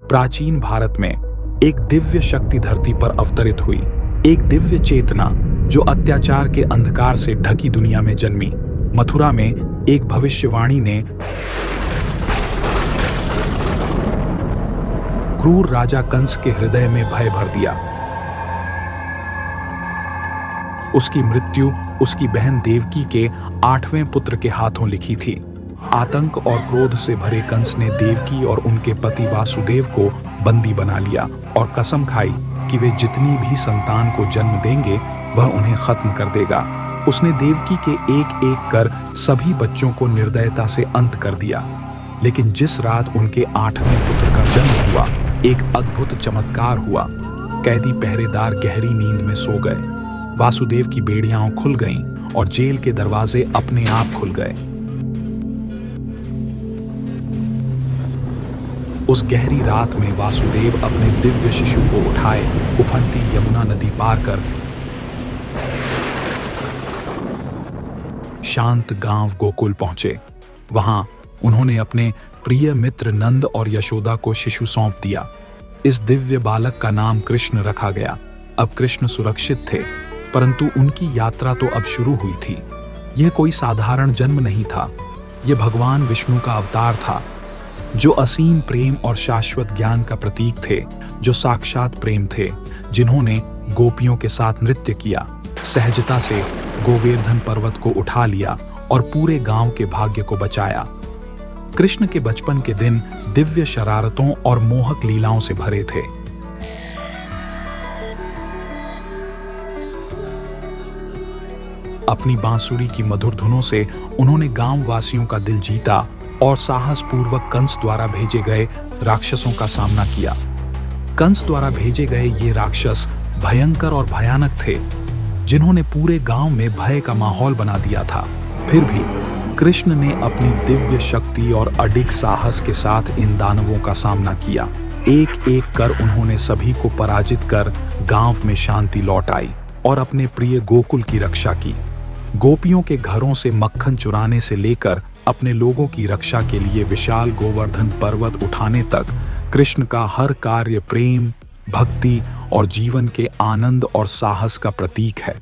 प्राचीन भारत में एक दिव्य शक्ति धरती पर अवतरित हुई, एक दिव्य चेतना जो अत्याचार के अंधकार से ढकी दुनिया में जन्मी। मथुरा में एक भविष्यवाणी ने क्रूर राजा कंस के हृदय में भय भर दिया। उसकी मृत्यु उसकी बहन देवकी के 8वें पुत्र के हाथों लिखी थी। आतंक और क्रोध से भरे कंस ने देवकी और उनके पति वासुदेव को बंदी बना लिया और कसम खाई कि वे जितनी भी संतान को जन्म देंगे वह उन्हें खत्म कर देगा। उसने देवकी के एक एक कर सभी बच्चों को निर्दयता से अंत कर दिया। लेकिन जिस रात उनके 8वें पुत्र का जन्म हुआ, एक अद्भुत चमत्कार हुआ। कैदी पहरेदार गहरी नींद में सो गए। वासुदेव की बेड़ियां खुल गईं और जेल के दरवाजे अपने आप खुल गए। उस गहरी रात में वासुदेव अपने दिव्य शिशु को उठाए उफनती यमुना नदी पार कर शांत गांव गोकुल पहुंचे। वहां उन्होंने अपने प्रिय मित्र नंद और यशोदा को शिशु सौंप दिया। इस दिव्य बालक का नाम कृष्ण रखा गया। अब कृष्ण सुरक्षित थे, परंतु उनकी यात्रा तो अब शुरू हुई थी। यह कोई साधारण जन्म नहीं था, यह भगवान विष्णु का अवतार था, जो असीम प्रेम और शाश्वत ज्ञान का प्रतीक थे, जो साक्षात प्रेम थे, जिन्होंने गोपियों के साथ नृत्य किया, सहजता से गोवर्धन पर्वत को उठा लिया और पूरे गांव के भाग्य को बचाया। कृष्ण के बचपन के दिन दिव्य शरारतों और मोहक लीलाओं से भरे थे। अपनी बांसुरी की मधुर धुनों से उन्होंने गांव वासियों का दिल जीता और साहस पूर्वक कंस द्वारा भेजे गए राक्षसों का सामना किया। कंस द्वारा भेजे गए ये राक्षस भयंकर और भयानक थे, जिन्होंने पूरे गांव में भय का माहौल बना दिया था। फिर भी कृष्ण ने अपनी दिव्य शक्ति और अडिग साहस के साथ इन दानवों का सामना किया। एक एक कर उन्होंने सभी को पराजित कर गांव में शांति लौट आई और अपने प्रिय गोकुल की रक्षा की। गोपियों के घरों से मक्खन चुराने से लेकर अपने लोगों की रक्षा के लिए विशाल गोवर्धन पर्वत उठाने तक कृष्ण का हर कार्य प्रेम, भक्ति और जीवन के आनंद और साहस का प्रतीक है।